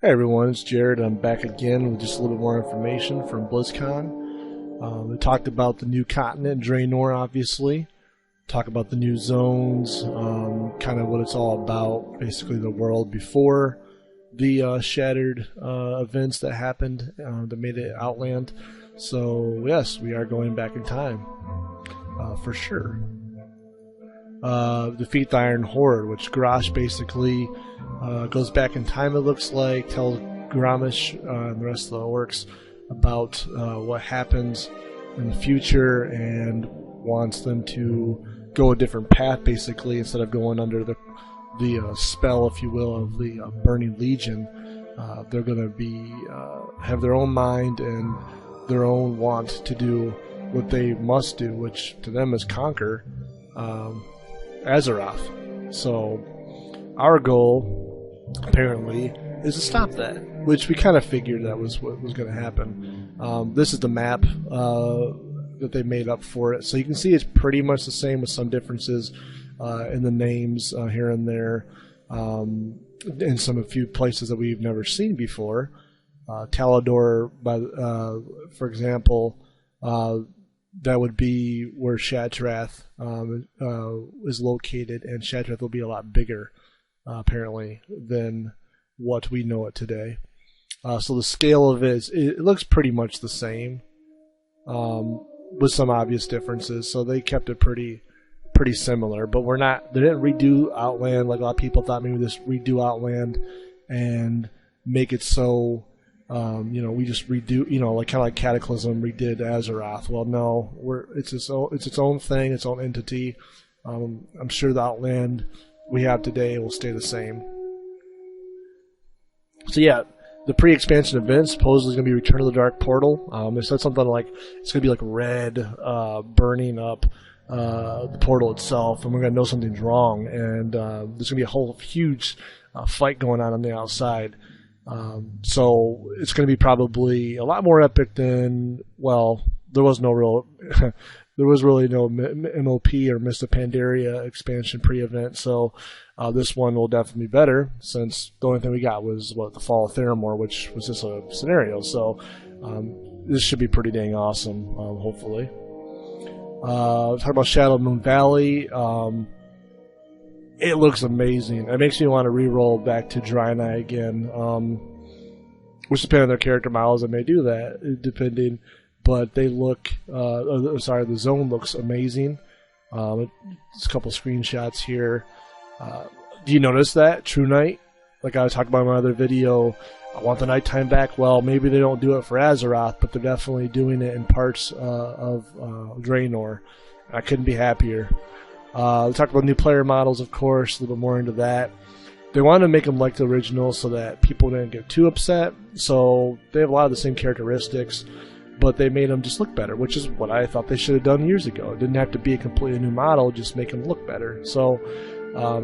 Hey everyone, it's Jared. I'm back again with just a little bit more information from Blizzcon. We talked about the new continent, Draenor, obviously. Talk about the new zones, kind of what it's all about. Basically, the world before the shattered events that happened that made it Outland. So yes, we are going back in time for sure. Defeat the Iron Horde, which Garrosh basically goes back in time, it looks like, tells Grommash and the rest of the orcs about what happens in the future and wants them to go a different path, basically, instead of going under the spell, if you will, of the Burning Legion. They're going to be have their own mind and their own want to do what they must do, which to them is conquer Azeroth. So our goal, apparently, is to stop that, which we kind of figured that was what was going to happen. This is the map that they made up for it. So you can see it's pretty much the same with some differences in the names here and there, in a few places that we've never seen before. Talador, for example, that would be where Shatrath is located, and Shatrath will be a lot bigger, apparently, than what we know it today. So the scale of it looks pretty much the same, with some obvious differences. So they kept it pretty similar, but they didn't redo Outland like a lot of people thought. Maybe just redo Outland and make it so we just redo, like kind of like Cataclysm redid Azeroth. Well, no, it's its own thing, its own entity. I'm sure the Outland we have today will stay the same. So yeah, the pre-expansion event supposedly is going to be Return of the Dark Portal. They said something like it's going to be like red, burning up the portal itself, and we're going to know something's wrong, and there's going to be a whole huge fight going on the outside. So it's going to be probably a lot more epic than, well, there was really no MOP or Mist of Pandaria expansion pre-event, so this one will definitely be better, since the only thing we got was, the Fall of Theramore, which was just a scenario, so this should be pretty dang awesome, hopefully. Talk about Shadowmoon Valley. It looks amazing. It makes me want to re-roll back to Draenor again. Which, depending on their character models, they may do that, depending. But they look, the zone looks amazing. Just a couple screenshots here. Do you notice that? True Night? Like I was talking about in my other video, I want the nighttime back. Well, maybe they don't do it for Azeroth, but they're definitely doing it in parts of Draenor. I couldn't be happier. We talked about new player models, of course, a little bit more into that. They wanted to make them like the original so that people didn't get too upset. So they have a lot of the same characteristics, but they made them just look better, which is what I thought they should have done years ago. It didn't have to be a completely new model, just make them look better. So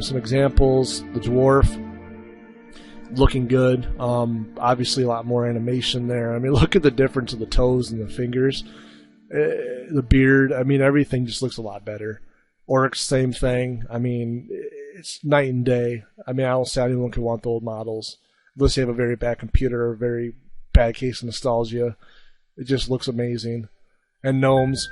some examples: the dwarf, looking good. Obviously a lot more animation there. I mean, look at the difference of the toes and the fingers. The beard, I mean, everything just looks a lot better. Orcs, same thing. I mean, it's night and day. I mean, I don't see how anyone could want the old models, unless you have a very bad computer or a very bad case of nostalgia. It just looks amazing. And gnomes,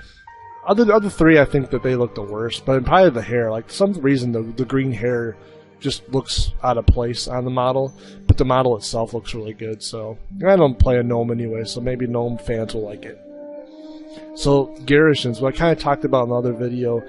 other three, I think that they look the worst, but probably the hair. Like, for some reason, the green hair just looks out of place on the model, but the model itself looks really good. So I don't play a gnome anyway, so maybe gnome fans will like it. So Garrisons, what I kind of talked about in the other video,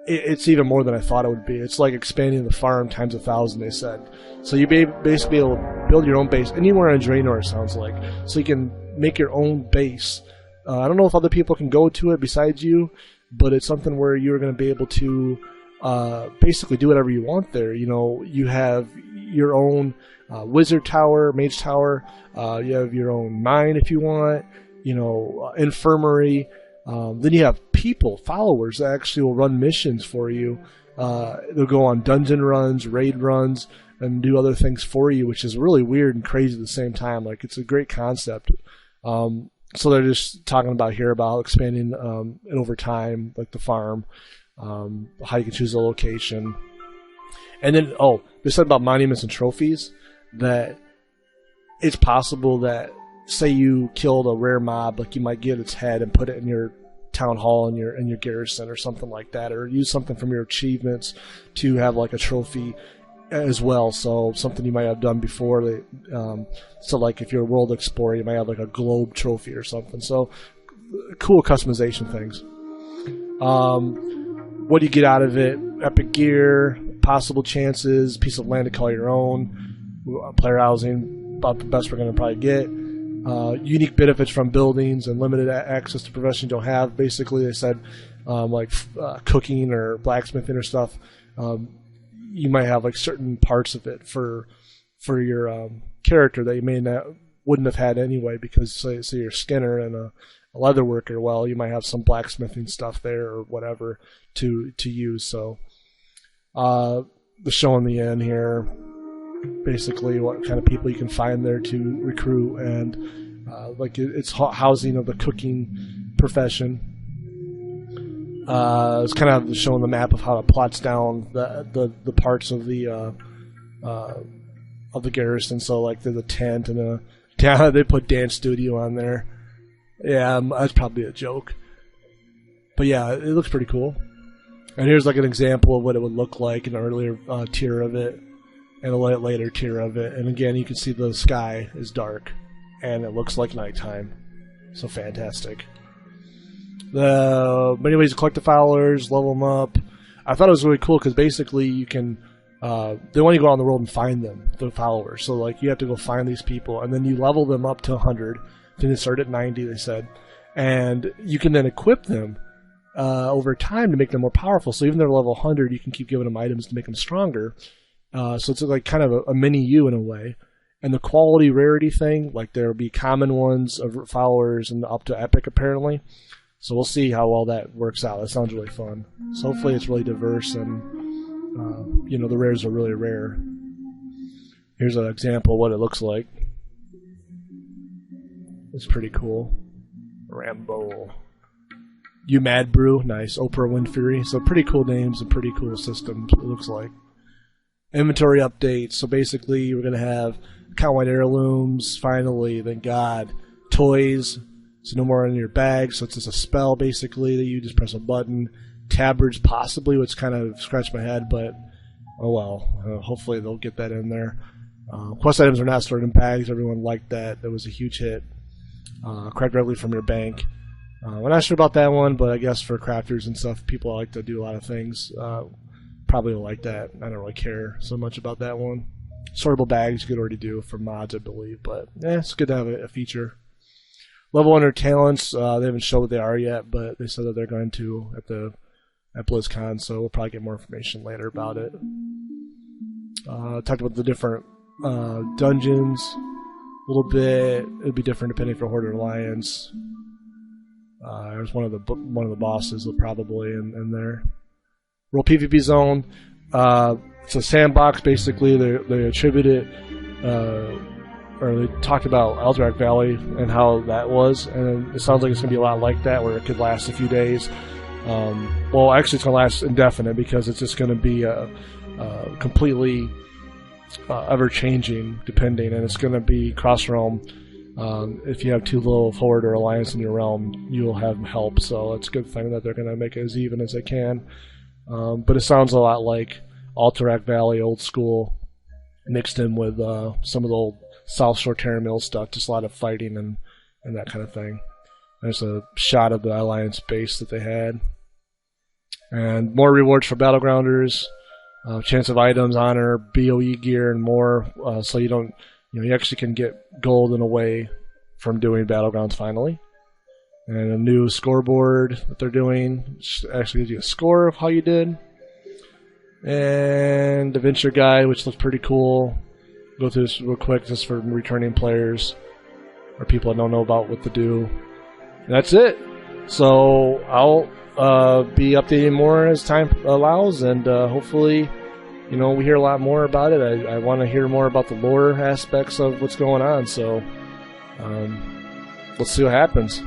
it's even more than I thought it would be. It's like expanding the farm times 1,000, they said. So you basically be able to build your own base anywhere in Draenor, it sounds like. So you can make your own base. I don't know if other people can go to it besides you, but it's something where you're going to be able to basically do whatever you want there. You have your own wizard tower, mage tower. You have your own mine if you want. Infirmary. Then you have people, followers, that actually will run missions for you. They'll go on dungeon runs, raid runs, and do other things for you, which is really weird and crazy at the same time. Like, it's a great concept. So they're just talking about here about expanding it over time, like the farm, how you can choose a location. And then, they said about monuments and trophies. that it's possible that, say you killed a rare mob, like you might get its head and put it in your town hall in your garrison or something like that, or use something from your achievements to have like a trophy as well. So something you might have done before. So like if you're a world explorer, you might have like a globe trophy or something. So cool customization things. What do you get out of it? Epic gear, possible chances, piece of land to call your own, player housing, about the best we're going to probably get. Unique benefits from buildings and limited access to professions you don't have. Basically, they said cooking or blacksmithing or stuff. You might have like certain parts of it for your character that you wouldn't have had anyway, because say you're a skinner and a leather worker. Well, you might have some blacksmithing stuff there or whatever to use. So the show in the end here, basically what kind of people you can find there to recruit, and like it's housing of the cooking profession. It's kind of showing the map of how it plots down the parts of the garrison. So like there's a tent and they put dance studio on there. Yeah, that's probably a joke, but yeah, it looks pretty cool. And here's like an example of what it would look like in an earlier tier of it and a later tier of it. And again, you can see the sky is dark and it looks like nighttime. So fantastic. Many ways to collect the followers, level them up. I thought it was really cool because basically you can they want you to go out on the world and find them, the followers. So like you have to go find these people and then you level them up to 100. Then they start at 90, they said. And you can then equip them over time to make them more powerful. So even though they're level 100, you can keep giving them items to make them stronger. So it's like kind of a mini you in a way. And the quality rarity thing, like there'll be common ones of followers and up to epic apparently. So we'll see how well that works out. That sounds really fun. So hopefully it's really diverse and the rares are really rare. Here's an example of what it looks like. It's pretty cool. Rambo. You Mad Brew, nice. Oprah Winfrey. So pretty cool names and pretty cool systems, it looks like. Inventory updates. So basically we're going to have account-wide heirlooms, finally, thank God. Toys, so no more in your bag, so it's just a spell basically that you just press a button. Tabards possibly, which kind of scratched my head, but oh well. Hopefully they'll get that in there. Quest items are not stored in bags. Everyone liked that. That was a huge hit. Collect directly from your bank. We're not sure about that one, but I guess for crafters and stuff, people like to do a lot of things. Probably will like that. I don't really care so much about that one. Sortable bags you could already do for mods, I believe, but it's good to have a feature. Level 100 talents, they haven't shown what they are yet, but they said that they're going to at BlizzCon, so we'll probably get more information later about it. Talked about the different dungeons a little bit. It'd be different depending for Horde or Alliance. There's one of the bosses probably in there. Roll PvP zone. It's a sandbox basically. They attribute it, or they talked about Eldrac Valley and how that was, and it sounds like it's going to be a lot like that, where it could last a few days. Well, actually, it's going to last indefinite because it's just going to be completely ever-changing, depending, and it's going to be cross-realm. If you have too little of Horde or Alliance in your realm, you'll have help, so it's a good thing that they're going to make it as even as they can. But it sounds a lot like Alterac Valley, old school, mixed in with some of the old South Shore Terra Mill stuff, just a lot of fighting and that kind of thing. There's a shot of the Alliance base that they had. And more rewards for Battlegrounders, chance of items, honor, BOE gear, and more, so you actually can get gold in a way from doing Battlegrounds finally. And a new scoreboard that they're doing, which actually gives you a score of how you did. And Adventure Guide, which looks pretty cool. Go through this real quick just for returning players or people that don't know about what to do. And that's it. So I'll be updating more as time allows, and hopefully, we hear a lot more about it. I want to hear more about the lore aspects of what's going on. So let's see what happens.